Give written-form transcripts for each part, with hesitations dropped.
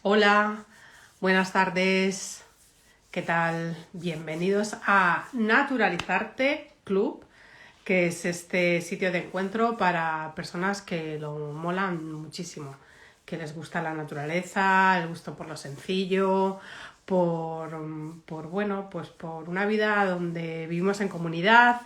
Hola, buenas tardes, ¿qué tal? Bienvenidos a Naturalizarte Club, que es este sitio de encuentro para personas que lo molan muchísimo, que les gusta la naturaleza, el gusto por lo sencillo, por una vida donde vivimos en comunidad,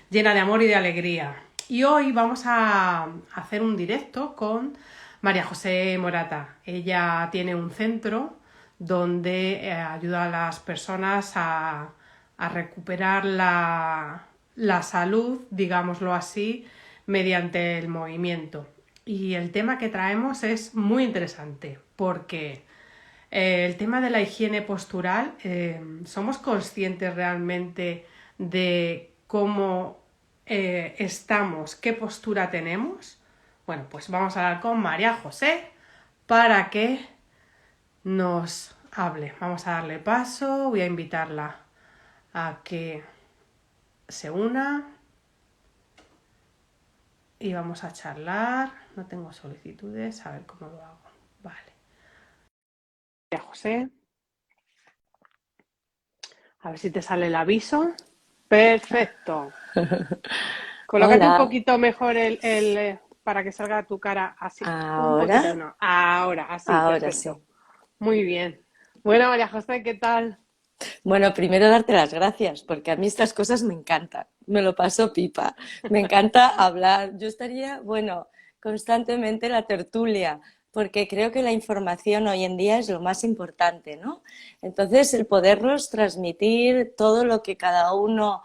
llena de amor y de alegría. Y hoy vamos a hacer un directo con María José Morata. Ella tiene un centro donde ayuda a las personas a recuperar la salud, digámoslo así, mediante el movimiento. Y el tema que traemos es muy interesante porque el tema de la higiene postural, ¿somos conscientes realmente de cómo estamos, qué postura tenemos? Bueno, pues vamos a hablar con María José para que nos hable. Vamos a darle paso, voy a invitarla a que se una y vamos a charlar. No tengo solicitudes, a ver cómo lo hago. Vale. María José, a ver si te sale el aviso. Perfecto. Colócate un Hola, poquito mejor para que salga tu cara así. Un poquito, ahora, no. Ahora, así, ahora perfecto. sí. Muy bien. Bueno, María José, ¿qué tal? Bueno, primero darte las gracias, porque a mí estas cosas me encantan. Me lo paso pipa. Me encanta hablar. Yo estaría, bueno, constantemente en la tertulia, porque creo que la información hoy en día es lo más importante, ¿no? Entonces, el podernos transmitir todo lo que cada uno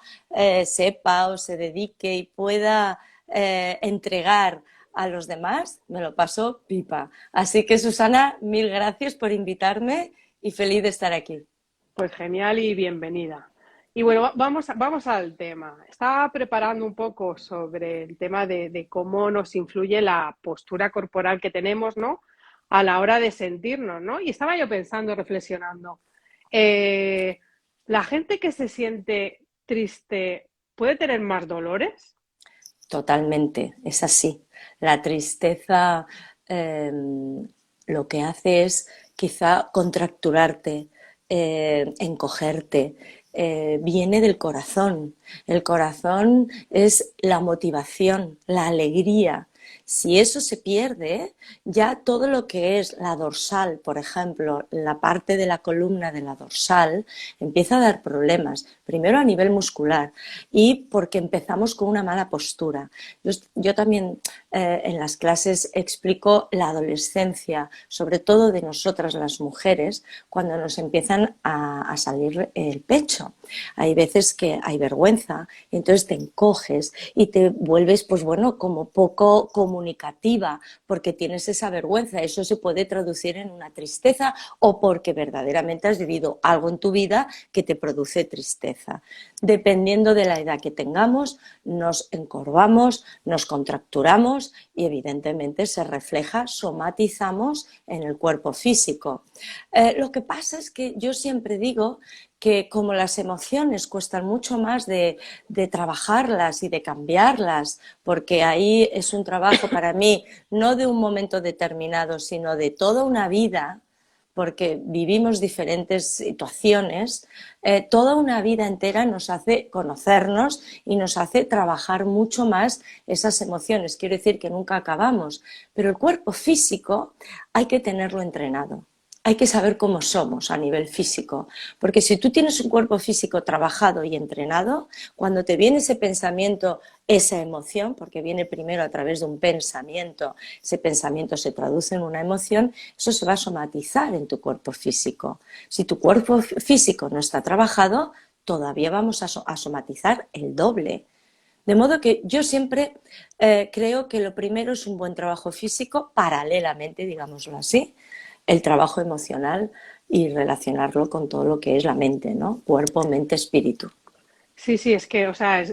sepa o se dedique y pueda entregar a los demás, me lo paso pipa. Así que, Susana, mil gracias por invitarme y feliz de estar aquí. Pues genial y bienvenida. Y bueno, vamos al tema. Estaba preparando un poco sobre el tema de cómo nos influye la postura corporal que tenemos, ¿no? A la hora de sentirnos, ¿no? Y estaba yo pensando, reflexionando. eh, ¿La gente que se siente triste puede tener más dolores? Totalmente, es así. La tristeza lo que hace es quizá contracturarte, encogerte. Viene del corazón. El corazón es la motivación, la alegría. Si eso se pierde, ya todo lo que es la dorsal, por ejemplo, la parte de la columna de la dorsal, empieza a dar problemas. Primero a nivel muscular y porque empezamos con una mala postura. Yo también en las clases explico la adolescencia, sobre todo de nosotras las mujeres, cuando nos empiezan a salir el pecho. Hay veces que hay vergüenza, y entonces te encoges y te vuelves, pues bueno, como poco comunicativa, porque tienes esa vergüenza. Eso se puede traducir en una tristeza o porque verdaderamente has vivido algo en tu vida que te produce tristeza. Dependiendo de la edad que tengamos, nos encorvamos, nos contracturamos y evidentemente se refleja, somatizamos en el cuerpo físico. Lo que pasa es que yo siempre digo que como las emociones cuestan mucho más de trabajarlas y de cambiarlas, porque ahí es un trabajo para mí no de un momento determinado, sino de toda una vida, porque vivimos diferentes situaciones, toda una vida entera nos hace conocernos y nos hace trabajar mucho más esas emociones. Quiero decir que nunca acabamos, pero el cuerpo físico hay que tenerlo entrenado. Hay que saber cómo somos a nivel físico, porque si tú tienes un cuerpo físico trabajado y entrenado, cuando te viene ese pensamiento, esa emoción, porque viene primero a través de un pensamiento, ese pensamiento se traduce en una emoción, eso se va a somatizar en tu cuerpo físico. Si tu cuerpo físico no está trabajado, todavía vamos a somatizar el doble. De modo que yo siempre creo que lo primero es un buen trabajo físico, paralelamente, digámoslo así, el trabajo emocional y relacionarlo con todo lo que es la mente, ¿no? Cuerpo, mente, espíritu. Sí, sí, es que, o sea,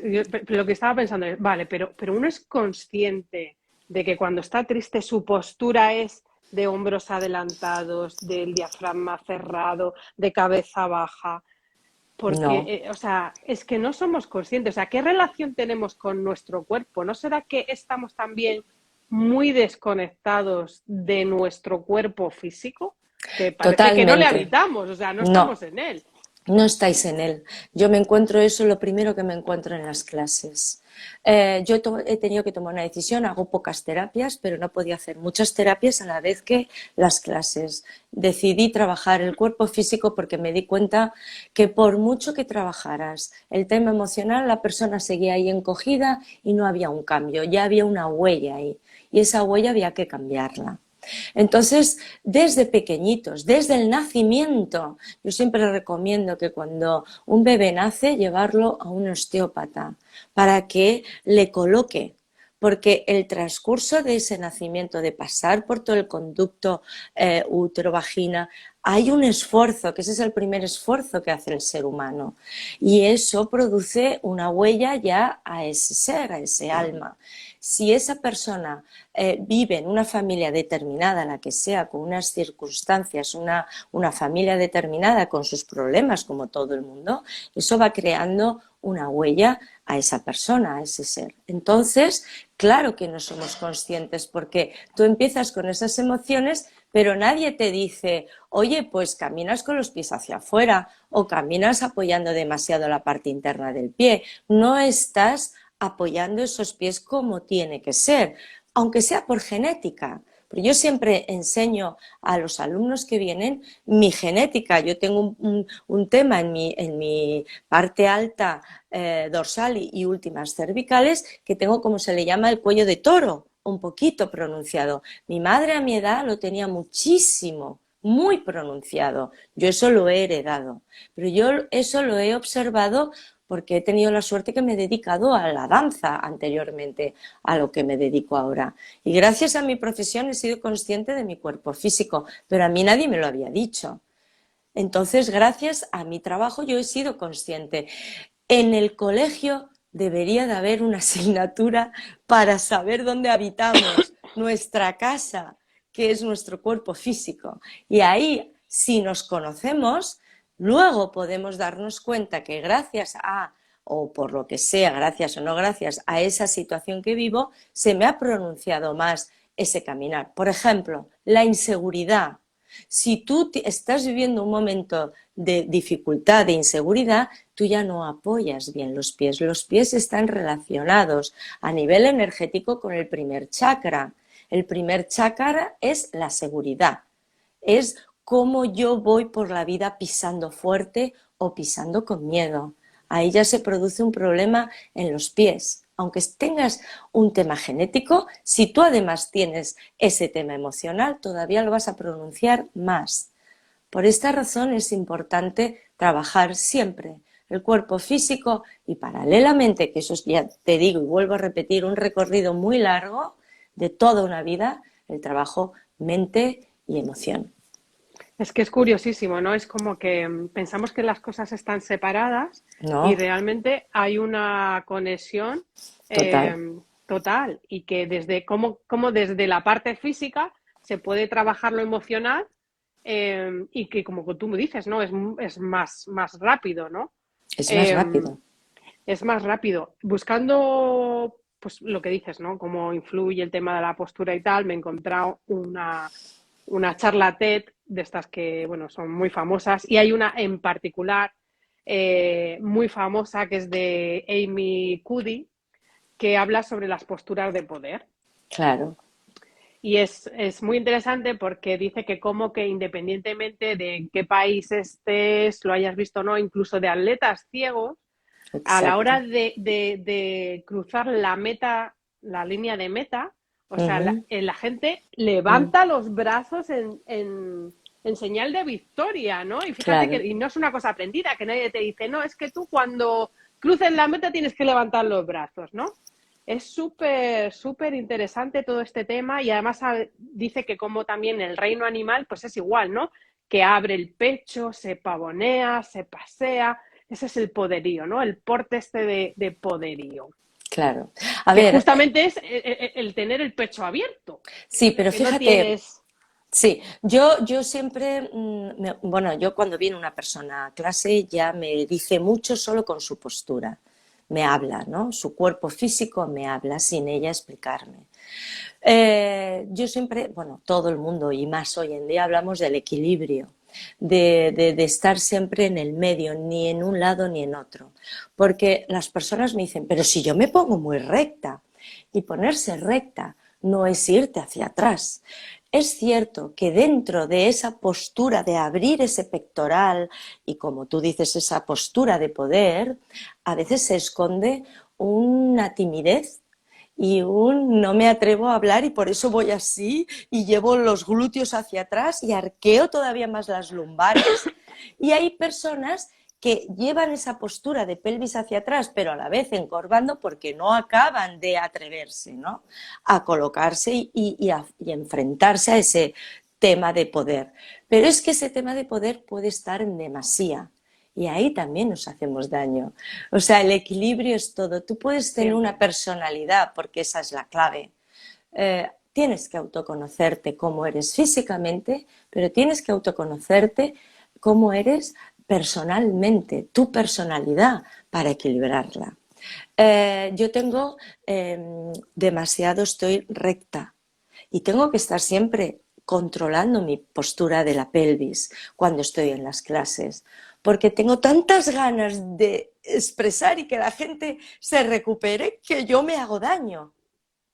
lo que estaba pensando es, vale, pero uno es consciente de que cuando está triste su postura es de hombros adelantados, del diafragma cerrado, de cabeza baja, porque, No, o sea, es que no somos conscientes, o sea, ¿qué relación tenemos con nuestro cuerpo? ¿No será que estamos también muy desconectados de nuestro cuerpo físico? que parece que no le Totalmente. habitamos, o sea, no No. estamos en él. No estáis en él. Yo me encuentro eso, lo primero que me encuentro en las clases. He tenido que tomar una decisión, hago pocas terapias, pero no podía hacer muchas terapias a la vez que las clases. Decidí trabajar el cuerpo físico porque me di cuenta que por mucho que trabajaras el tema emocional, la persona seguía ahí encogida y no había un cambio, ya había una huella ahí y esa huella había que cambiarla. Entonces, desde pequeñitos, desde el nacimiento, yo siempre recomiendo que cuando un bebé nace, llevarlo a un osteópata para que le coloque, porque el transcurso de ese nacimiento, de pasar por todo el conducto útero-vagina, hay un esfuerzo, que ese es el primer esfuerzo que hace el ser humano, y eso produce una huella ya a ese ser, a ese alma. Si esa persona vive en una familia determinada, la que sea, con unas circunstancias, una familia determinada con sus problemas, como todo el mundo, eso va creando una huella a esa persona, a ese ser. Entonces, claro que no somos conscientes porque tú empiezas con esas emociones, pero nadie te dice, oye, pues caminas con los pies hacia afuera o caminas apoyando demasiado la parte interna del pie. No estás apoyando esos pies como tiene que ser, aunque sea por genética. Pero yo siempre enseño a los alumnos que vienen mi genética. Yo tengo un tema en mi parte alta dorsal y últimas cervicales que tengo, como se le llama, el cuello de toro, un poquito pronunciado. Mi madre a mi edad lo tenía muchísimo, muy pronunciado. Yo eso lo he heredado, pero yo eso lo he observado porque he tenido la suerte que me he dedicado a la danza anteriormente a lo que me dedico ahora. Y gracias a mi profesión he sido consciente de mi cuerpo físico, pero a mí nadie me lo había dicho. Entonces, gracias a mi trabajo yo he sido consciente. En el colegio debería de haber una asignatura para saber dónde habitamos, nuestra casa, que es nuestro cuerpo físico. Y ahí, si nos conocemos, luego podemos darnos cuenta que gracias a, o por lo que sea, gracias o no gracias a esa situación que vivo, se me ha pronunciado más ese caminar. Por ejemplo, la inseguridad. Si tú estás viviendo un momento de dificultad, de inseguridad, tú ya no apoyas bien los pies. Los pies están relacionados a nivel energético con el primer chakra. El primer chakra es la seguridad, es cómo yo voy por la vida pisando fuerte o pisando con miedo. Ahí ya se produce un problema en los pies. Aunque tengas un tema genético, si tú además tienes ese tema emocional, todavía lo vas a pronunciar más. Por esta razón es importante trabajar siempre el cuerpo físico y paralelamente, que eso ya te digo y vuelvo a repetir, un recorrido muy largo de toda una vida, el trabajo mente y emoción. Es que es curiosísimo, ¿no? Es como que pensamos que las cosas están separadas y No, realmente hay una conexión total, total y que desde como desde la parte física se puede trabajar lo emocional y que como tú me dices, ¿no? Es más rápido, ¿no? es más Eh, rápido. es más rápido. Buscando, pues lo que dices, ¿no? Cómo influye el tema de la postura y tal, me he encontrado una charla TED de estas que, bueno, son muy famosas y hay una en particular muy famosa que es de Amy Cuddy que habla sobre las posturas de poder. Claro, Y es muy interesante porque dice que como que independientemente de en qué país estés, lo hayas visto o no, incluso de atletas ciegos, a la hora exacto. de cruzar la meta, la línea de meta, o sea, Ujú, la gente mm, levanta los brazos en señal de victoria, ¿no? Y fíjate que claro, y no es una cosa aprendida, que nadie te dice, no, es que tú cuando cruces la meta tienes que levantar los brazos, ¿no? Es súper interesante todo este tema y además dice que como también el reino animal, pues es igual, ¿no? Que abre el pecho, se pavonea, se pasea, ese es el poderío, ¿no? El porte este de poderío, claro. A que ver, justamente es el tener el pecho abierto, sí, pero que no fíjate, tienes... sí, yo siempre, bueno, yo cuando viene una persona a clase ya me dice mucho solo con su postura, me habla, ¿no? Su cuerpo físico me habla sin ella explicarme. Yo siempre, bueno, todo el mundo y más hoy en día hablamos del equilibrio, de estar siempre en el medio, ni en un lado ni en otro. Porque las personas me dicen, pero si yo me pongo muy recta, y ponerse recta no es irte hacia atrás. Es cierto que dentro de esa postura de abrir ese pectoral y, como tú dices, esa postura de poder, a veces se esconde una timidez y un no me atrevo a hablar y por eso voy así y llevo los glúteos hacia atrás y arqueo todavía más las lumbares. Y hay personas que llevan esa postura de pelvis hacia atrás, pero a la vez encorvando porque no acaban de atreverse, ¿no?, a colocarse y enfrentarse a ese tema de poder. Pero es que ese tema de poder puede estar en demasía. Y ahí también nos hacemos daño. O sea, el equilibrio es todo. Tú puedes tener una Siempre. personalidad, porque esa es la clave. Tienes que autoconocerte cómo eres físicamente, pero tienes que autoconocerte cómo eres personalmente, tu personalidad, para equilibrarla. Yo tengo demasiado, estoy recta y tengo que estar siempre controlando mi postura de la pelvis cuando estoy en las clases, porque tengo tantas ganas de expresar y que la gente se recupere que yo me hago daño,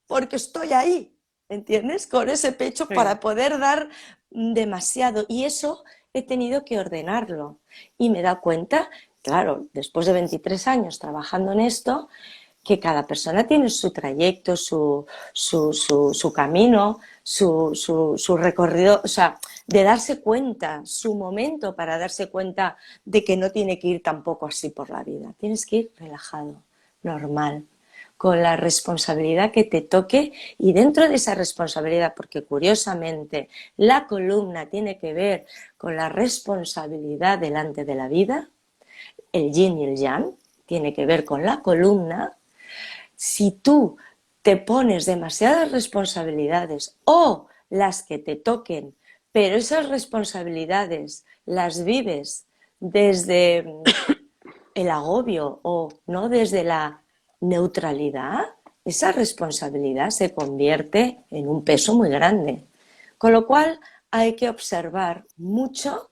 porque estoy ahí, ¿entiendes? Con ese pecho Sí. para poder dar demasiado. Y eso he tenido que ordenarlo. Y me he dado cuenta, claro, después de 23 años trabajando en esto, que cada persona tiene su trayecto, su camino, su recorrido, o sea, de darse cuenta, su momento para darse cuenta de que no tiene que ir tampoco así por la vida. Tienes que ir relajado, normal, con la responsabilidad que te toque y dentro de esa responsabilidad, porque curiosamente la columna tiene que ver con la responsabilidad delante de la vida, el yin y el yang, tiene que ver con la columna. Si tú te pones demasiadas responsabilidades o las que te toquen, pero esas responsabilidades las vives desde el agobio o no desde la neutralidad, esa responsabilidad se convierte en un peso muy grande. Con lo cual hay que observar mucho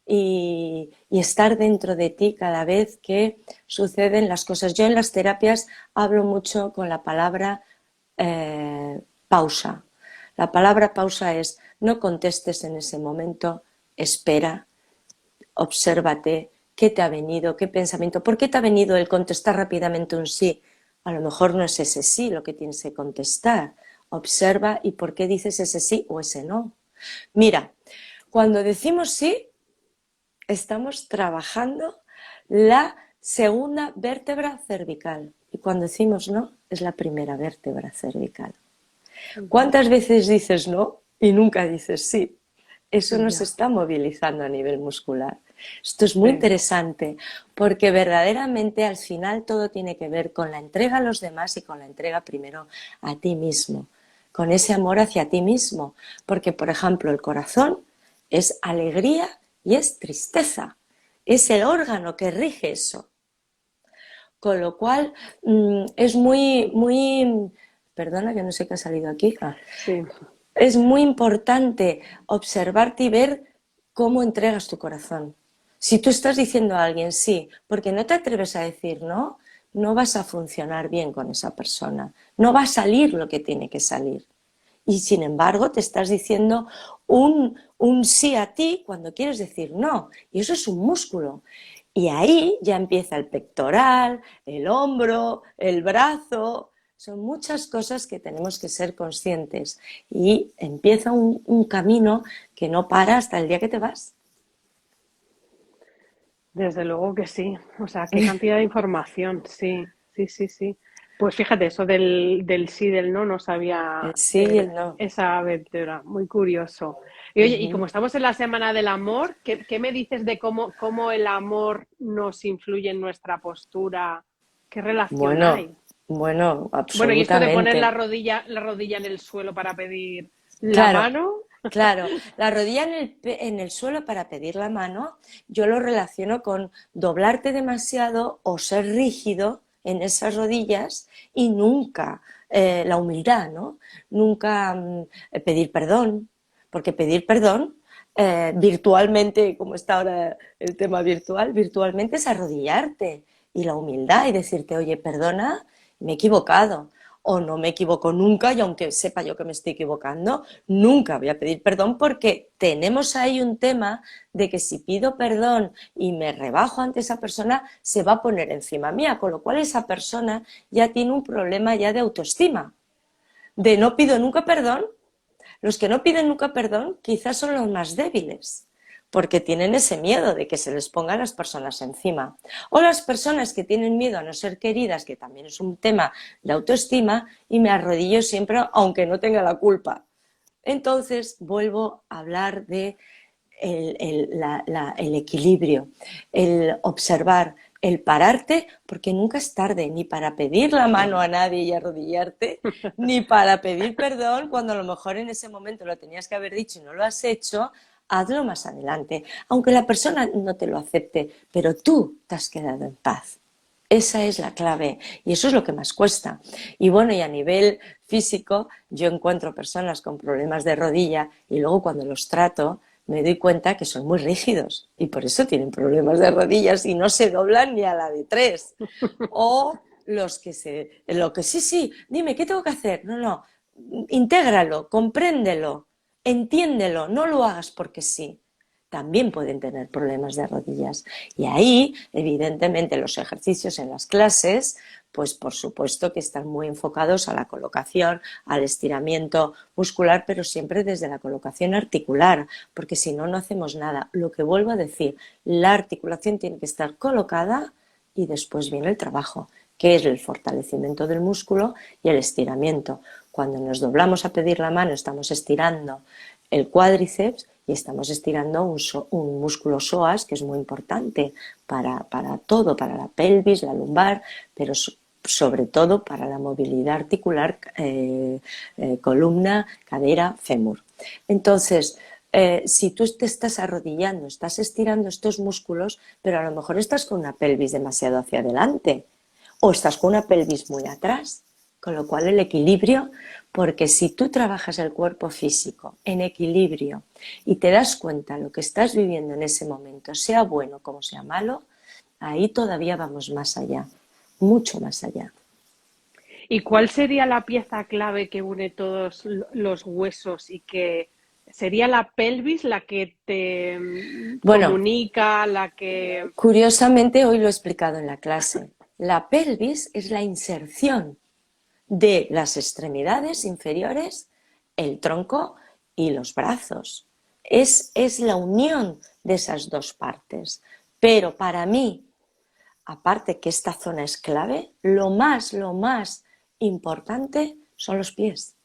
y estar dentro de ti cada vez que suceden las cosas. Yo en las terapias hablo mucho con la palabra pausa. La palabra pausa es no contestes en ese momento, espera, obsérvate, qué te ha venido, qué pensamiento, por qué te ha venido el contestar rápidamente un sí. A lo mejor no es ese sí lo que tienes que contestar. Observa y por qué dices ese sí o ese no. Mira, cuando decimos sí, estamos trabajando la segunda vértebra cervical y cuando decimos no, es la primera vértebra cervical. Ujú. ¿Cuántas veces dices no y nunca dices sí? Eso nos Ya. está movilizando a nivel muscular. Esto es muy Sí. interesante porque verdaderamente al final todo tiene que ver con la entrega a los demás y con la entrega primero a ti mismo, con ese amor hacia ti mismo. Porque, por ejemplo, el corazón es alegría y es tristeza. Es el órgano que rige eso. Con lo cual es muy, perdona que no sé qué ha salido aquí. Sí. Es muy importante observarte y ver cómo entregas tu corazón. Si tú estás diciendo a alguien sí, porque no te atreves a decir no, no vas a funcionar bien con esa persona. No va a salir lo que tiene que salir. Y sin embargo te estás diciendo un sí a ti cuando quieres decir no. Y eso es un músculo. Y ahí ya empieza el pectoral, el hombro, el brazo. Son muchas cosas que tenemos que ser conscientes. Y empieza un camino que no para hasta el día que te vas. Desde luego que sí. O sea, qué cantidad de información. Sí, sí, sí, sí. Pues fíjate, eso del sí, del no, no sabía El sí y el no. esa vértebra. Muy curioso. Y oye, y como Ujú. estamos en la Semana del Amor, ¿qué me dices de cómo el amor nos influye en nuestra postura? ¿Qué relación Bueno, hay? bueno, Bueno, y esto de poner absolutamente. la rodilla en el suelo para pedir la Claro, mano. claro, la rodilla en el suelo para pedir la mano, yo lo relaciono con doblarte demasiado o ser rígido en esas rodillas y nunca la humildad, ¿no? Nunca pedir perdón, porque pedir perdón virtualmente, como está ahora el tema virtual, virtualmente es arrodillarte y la humildad y decirte, oye, perdona, me he equivocado o no me equivoco nunca y aunque sepa yo que me estoy equivocando, nunca voy a pedir perdón porque tenemos ahí un tema de que si pido perdón y me rebajo ante esa persona, se va a poner encima mía, con lo cual esa persona ya tiene un problema ya de autoestima, de no pido nunca perdón. Los que no piden nunca perdón quizás son los más débiles, porque tienen ese miedo de que se les pongan las personas encima. O las personas que tienen miedo a no ser queridas, que también es un tema de autoestima, y me arrodillo siempre aunque no tenga la culpa. Entonces vuelvo a hablar de el equilibrio, el observar, el pararte, porque nunca es tarde ni para pedir la mano a nadie y arrodillarte, ni para pedir perdón cuando a lo mejor en ese momento lo tenías que haber dicho y no lo has hecho. Hazlo más adelante, aunque la persona no te lo acepte, pero tú te has quedado en paz. Esa es la clave y eso es lo que más cuesta. Y bueno, y a nivel físico, yo encuentro personas con problemas de rodilla y luego cuando los trato me doy cuenta que son muy rígidos y por eso tienen problemas de rodillas y no se doblan ni a la de tres. O lo que sí, dime, ¿qué tengo que hacer? No, intégralo, compréndelo, entiéndelo, no lo hagas porque sí. También pueden tener problemas de rodillas. Y ahí, evidentemente, los ejercicios en las clases, pues por supuesto que están muy enfocados a la colocación, al estiramiento muscular, pero siempre desde la colocación articular, porque si no, no hacemos nada. Lo que vuelvo a decir, la articulación tiene que estar colocada y después viene el trabajo, que es el fortalecimiento del músculo y el estiramiento. Cuando nos doblamos a pedir la mano, estamos estirando el cuádriceps y estamos estirando un músculo psoas que es muy importante para todo, para la pelvis, la lumbar, pero sobre todo para la movilidad articular, columna, cadera, fémur. Entonces, si tú te estás arrodillando, estás estirando estos músculos, pero a lo mejor estás con una pelvis demasiado hacia adelante o estás con una pelvis muy atrás, con lo cual el equilibrio, porque si tú trabajas el cuerpo físico en equilibrio y te das cuenta lo que estás viviendo en ese momento, sea bueno como sea malo, ahí todavía vamos más allá, mucho más allá. ¿Y cuál sería la pieza clave que une todos los huesos y que sería la pelvis la que te Bueno, comunica, la que... curiosamente hoy lo he explicado en la clase. La pelvis es la inserción de las extremidades inferiores, el tronco y los brazos. Es la unión de esas dos partes. Pero para mí, aparte que esta zona es clave, lo más importante son los pies.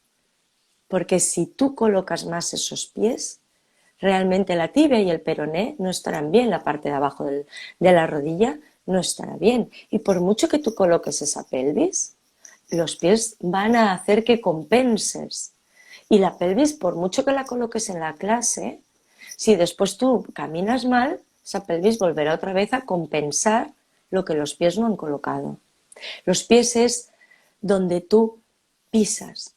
Porque si tú colocas más esos pies, realmente la tibia y el peroné no estarán bien, la parte de abajo de la rodilla no estará bien. Y por mucho que tú coloques esa pelvis, los pies van a hacer que compenses. Y la pelvis, por mucho que la coloques en la clase, si después tú caminas mal, esa pelvis volverá otra vez a compensar lo que los pies no han colocado. Los pies es donde tú pisas,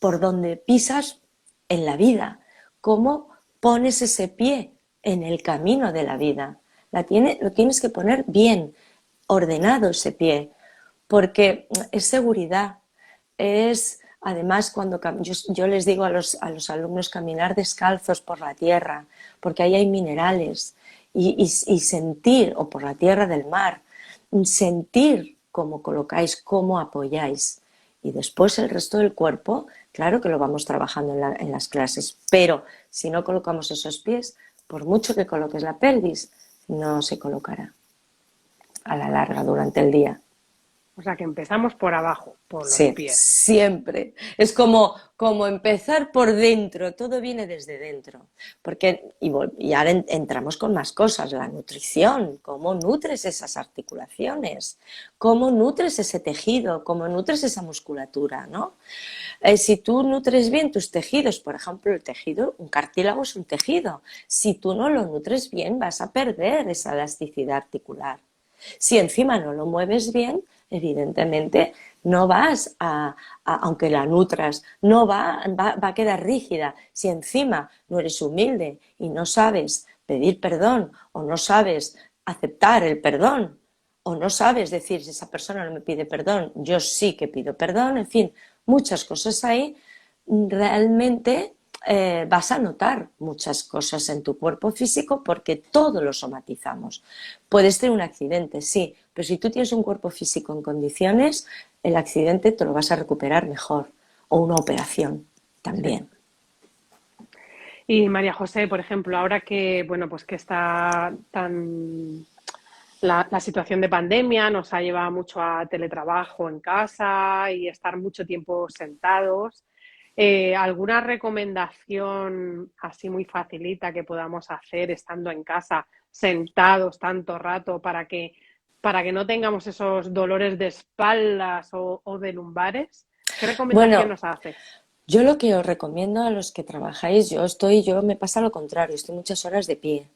por donde pisas en la vida, cómo pones ese pie en el camino de la vida. Lo tienes que poner bien, ordenado ese pie, porque es seguridad, es además cuando yo les digo a los alumnos caminar descalzos por la tierra, porque ahí hay minerales y sentir, o por la tierra del mar, sentir cómo colocáis, cómo apoyáis. Y después el resto del cuerpo, claro que lo vamos trabajando en las clases, pero si no colocamos esos pies, por mucho que coloques la pelvis, no se colocará a la larga durante el día. O sea, que empezamos por abajo, por los Sí, pies. siempre. Es como empezar por dentro, todo viene desde dentro. Porque, y ahora entramos con más cosas, la nutrición, cómo nutres esas articulaciones, cómo nutres ese tejido, cómo nutres esa musculatura, ¿no? Si tú nutres bien tus tejidos, por ejemplo, el tejido, un cartílago es un tejido. Si tú no lo nutres bien, vas a perder esa elasticidad articular. Si encima no lo mueves bien, evidentemente no vas aunque la nutras, no va a quedar rígida. Si encima no eres humilde y no sabes pedir perdón o no sabes aceptar el perdón o no sabes decir si esa persona no me pide perdón, yo sí que pido perdón, en fin, muchas cosas ahí, realmente vas a notar muchas cosas en tu cuerpo físico porque todo lo somatizamos. Puedes tener un accidente, sí, pero si tú tienes un cuerpo físico en condiciones, el accidente te lo vas a recuperar mejor, o una operación Sí. también. Y María José, por ejemplo, ahora que, bueno, pues que está tan la situación de pandemia nos ha llevado mucho a teletrabajo en casa y estar mucho tiempo sentados. ¿Alguna recomendación así muy facilita que podamos hacer estando en casa, sentados tanto rato, para que no tengamos esos dolores de espaldas o de lumbares? ¿Qué recomendación Bueno, nos haces? yo lo que os recomiendo a los que trabajáis, yo me pasa lo contrario, estoy muchas horas de pie.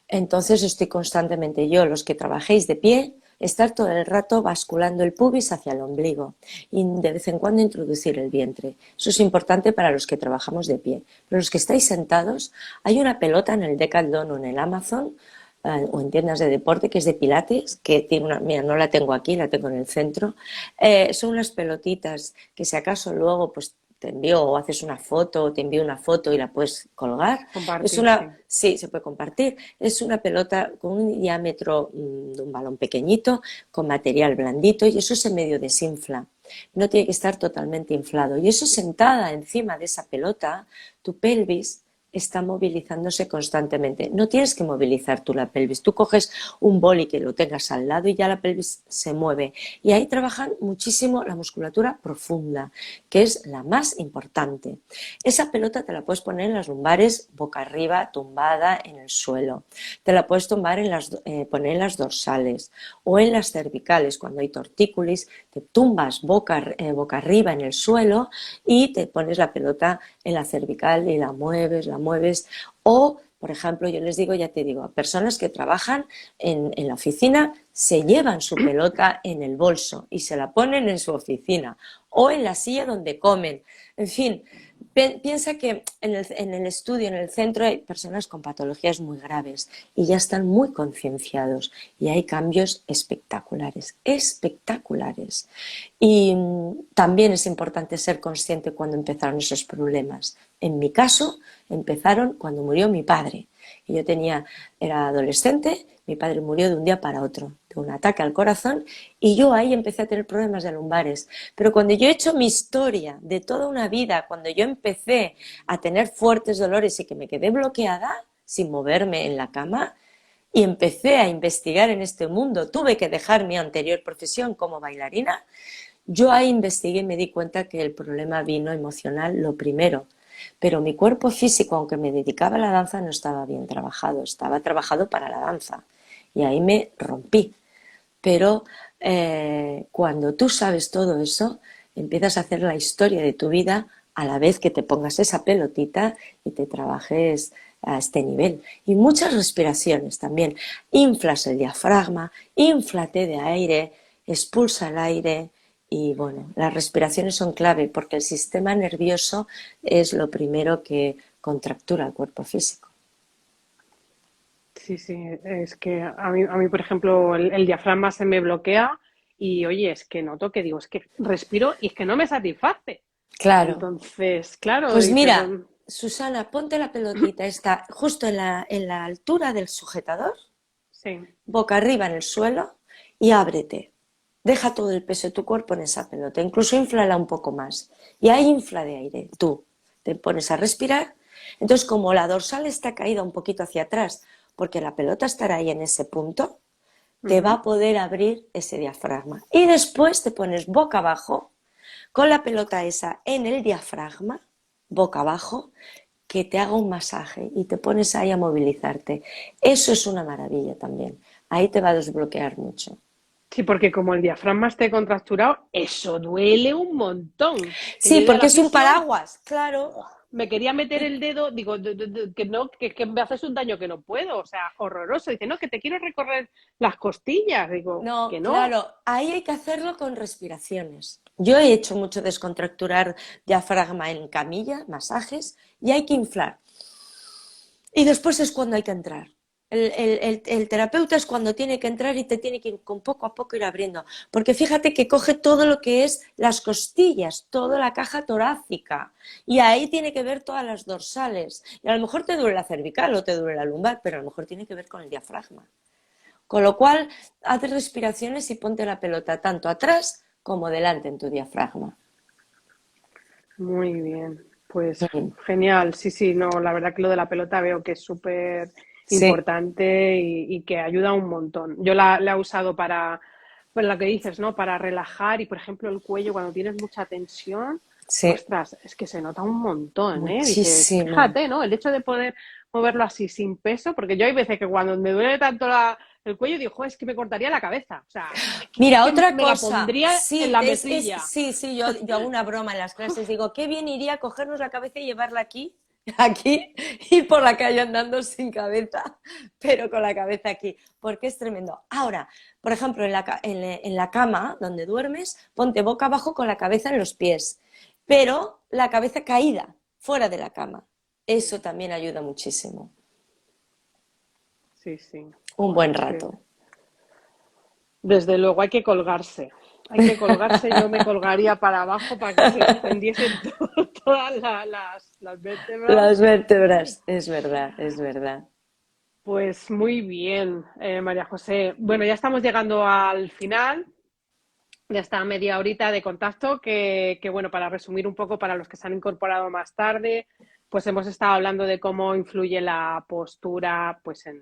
Entonces estoy constantemente yo, los que trabajéis de pie, estar todo el rato basculando el pubis hacia el ombligo y de vez en cuando introducir el vientre. Eso es importante para los que trabajamos de pie. Pero los que estáis sentados, hay una pelota en el Decathlon o en el Amazon o en tiendas de deporte que es de pilates, que tiene una, mira, no la tengo aquí, la tengo en el centro. Son unas pelotitas que si acaso luego pues te envío o haces una foto o te envío una foto y la puedes colgar. Es Compartir, una, sí. sí, se puede compartir. Es una pelota con un diámetro de un balón pequeñito, con material blandito y eso se medio desinfla. No tiene que estar totalmente inflado. Y eso sentada encima de esa pelota, tu pelvis está movilizándose constantemente. No tienes que movilizar tú la pelvis. Tú coges un boli que lo tengas al lado y ya la pelvis se mueve. Y ahí trabajan muchísimo la musculatura profunda, que es la más importante. Esa pelota te la puedes poner en las lumbares boca arriba, tumbada en el suelo. Te la puedes poner en las dorsales o en las cervicales. Cuando hay tortícolis, te tumbas boca arriba en el suelo y te pones la pelota en la cervical y la mueves. O, por ejemplo, yo les digo, ya te digo, a personas que trabajan en la oficina se llevan su pelota en el bolso y se la ponen en su oficina o en la silla donde comen. En fin, piensa que en el estudio, en el centro, hay personas con patologías muy graves y ya están muy concienciados y hay cambios espectaculares, espectaculares. Y también es importante ser consciente cuando empezaron esos problemas. En mi caso, empezaron cuando murió mi padre. Y era adolescente, mi padre murió de un día para otro, de un ataque al corazón, y yo ahí empecé a tener problemas de lumbares. Pero cuando yo he hecho mi historia de toda una vida, cuando yo empecé a tener fuertes dolores y que me quedé bloqueada, sin moverme en la cama, y empecé a investigar en este mundo, tuve que dejar mi anterior profesión como bailarina, yo ahí investigué y me di cuenta que el problema vino emocional lo primero. Pero mi cuerpo físico, aunque me dedicaba a la danza, no estaba bien trabajado, estaba trabajado para la danza. Y ahí me rompí. Pero cuando tú sabes todo eso, empiezas a hacer la historia de tu vida a la vez que te pongas esa pelotita y te trabajes a este nivel. Y muchas respiraciones también. Inflas el diafragma, inflate de aire, expulsa el aire. Y bueno, las respiraciones son clave porque el sistema nervioso es lo primero que contractura el cuerpo físico. Sí, sí, es que a mí, por ejemplo, el diafragma se me bloquea y, oye, es que noto que digo, es que respiro y es que no me satisface. Claro. Entonces, claro, Pues dices, mira, Susana, ponte la pelotita, está justo en la altura del sujetador, sí, boca arriba en el suelo y ábrete. Deja todo el peso de tu cuerpo en esa pelota, incluso inflala un poco más. Y ahí infla de aire, tú te pones a respirar. Entonces, como la dorsal está caída un poquito hacia atrás, porque la pelota estará ahí en ese punto, te va ujú. a poder abrir ese diafragma. Y después te pones boca abajo, con la pelota esa en el diafragma, boca abajo, que te haga un masaje y te pones ahí a movilizarte. Eso es una maravilla también. Ahí te va a desbloquear mucho. Sí, porque como el diafragma esté contracturado, eso duele un montón. Que Sí, yo de porque la es un presión, paraguas, claro. me quería meter el dedo, digo, que no, que me haces un daño que no puedo, o sea, horroroso. Dice, no, que te quiero recorrer las costillas. Digo, que No, no. claro, ahí hay que hacerlo con respiraciones. Yo he hecho mucho descontracturar diafragma en camilla, masajes, y hay que inflar. Y después es cuando hay que entrar. El terapeuta es cuando tiene que entrar y te tiene que ir con poco a poco ir abriendo. Porque fíjate que coge todo lo que es las costillas, toda la caja torácica. Y ahí tiene que ver todas las dorsales. Y a lo mejor te duele la cervical o te duele la lumbar, pero a lo mejor tiene que ver con el diafragma. Con lo cual, haz respiraciones y ponte la pelota tanto atrás como delante en tu diafragma. Muy bien, pues genial, sí, sí, no, la verdad que lo de la pelota veo que es súper Sí, importante y que ayuda un montón. Yo la he usado para lo que dices, ¿no? Para relajar y, por ejemplo, el cuello cuando tienes mucha tensión, sí, ostras, es que se nota un montón, ¿eh? Dices, muchísimo. fíjate, ¿no? El hecho de poder moverlo así sin peso, porque yo hay veces que cuando me duele tanto el cuello digo, "Jo, es que me cortaría la cabeza, o sea, es Mira, que otra me la cosa, pondría en sí, la mesilla". sí, sí, yo hago una broma en las clases, digo, qué bien iría cogernos la cabeza y llevarla aquí, aquí, ir por la calle andando sin cabeza, pero con la cabeza aquí, porque es tremendo. Ahora, por ejemplo, en la cama donde duermes, ponte boca abajo con la cabeza en los pies, pero la cabeza caída, fuera de la cama. Sí, Eso también ayuda muchísimo. sí, sí. Un Bueno, buen es que rato. desde luego hay que colgarse. Hay que colgarse, yo me colgaría para abajo para que se extendiesen todas las vértebras. Las vértebras, es verdad, es verdad. Pues muy bien, María José. Bueno, ya estamos llegando al final de esta media horita de contacto bueno, para resumir un poco para los que se han incorporado más tarde, pues hemos estado hablando de cómo influye la postura pues en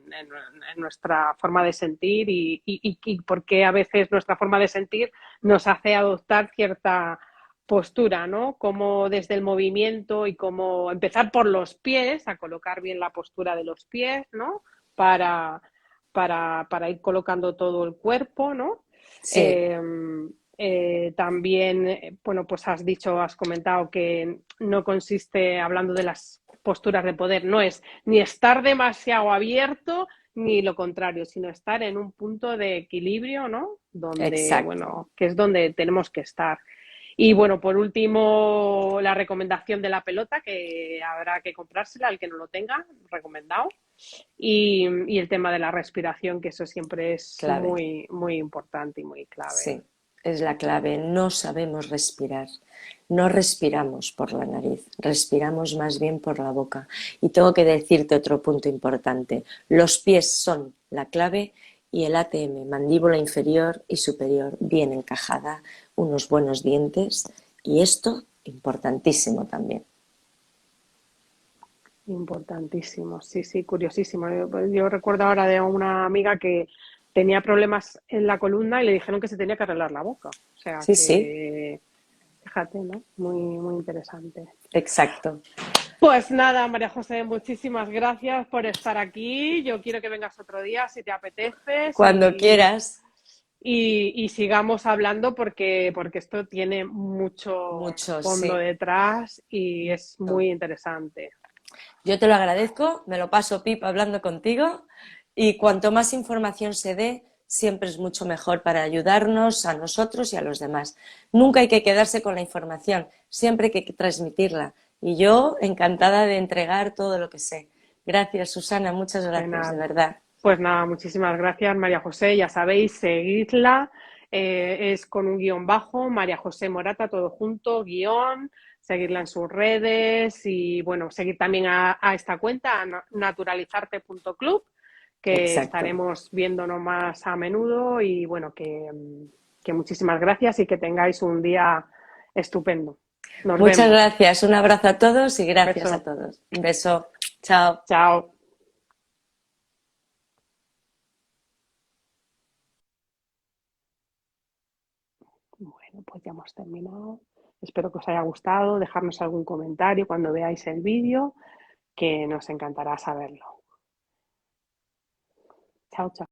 nuestra forma de sentir y por qué a veces nuestra forma de sentir nos hace adoptar cierta postura, ¿no? Como desde el movimiento y cómo empezar por los pies, a colocar bien la postura de los pies, ¿no? Para, para ir colocando todo el cuerpo, ¿no? Sí, Eh, también, bueno, pues has comentado que no consiste, hablando de las posturas de poder, no es ni estar demasiado abierto ni lo contrario, sino estar en un punto de equilibrio, ¿no? Donde, exacto. bueno, que es donde tenemos que estar. Y bueno, por último, la recomendación de la pelota, que habrá que comprársela al que no lo tenga, recomendado. Y el tema de la respiración, que eso siempre es Clave. muy, muy importante y muy clave. Sí, es la clave. No sabemos respirar. No respiramos por la nariz, respiramos más bien por la boca. Y tengo que decirte otro punto importante. Los pies son la clave y el ATM, mandíbula inferior y superior, bien encajada, unos buenos dientes y esto importantísimo también. Importantísimo, sí, sí, curiosísimo. Yo recuerdo ahora de una amiga que tenía problemas en la columna y le dijeron que se tenía que arreglar la boca. O sea Sí, sí, que, fíjate, ¿no? Muy, muy interesante. exacto. Pues nada, María José, muchísimas gracias por estar aquí. Yo quiero que vengas otro día si te apetece Cuando quieras, y sigamos hablando porque esto tiene mucho mucho, fondo sí. detrás y es muy interesante. Yo te lo agradezco, me lo paso pipa hablando contigo y cuanto más información se dé, siempre es mucho mejor para ayudarnos a nosotros y a los demás. Nunca hay que quedarse con la información, siempre hay que transmitirla. Y yo encantada de entregar todo lo que sé. Gracias, Susana, muchas gracias, de Fenomenal. verdad. Pues nada, muchísimas gracias, María José. Ya sabéis, seguidla. Es con un guión bajo, María José Morata, todo junto, guión. Seguirla en sus redes y, bueno, seguir también a esta cuenta, a naturalizarte.club, que Exacto. estaremos viéndonos más a menudo. Y, bueno, que muchísimas gracias y que tengáis un día estupendo. Nos Muchas vemos. gracias, un abrazo a todos y gracias a Beso. todos. Un beso. Chao. Chao. Bueno, pues ya hemos terminado. Espero que os haya gustado. Dejarnos algún comentario cuando veáis el vídeo, que nos encantará saberlo. Chao, chao.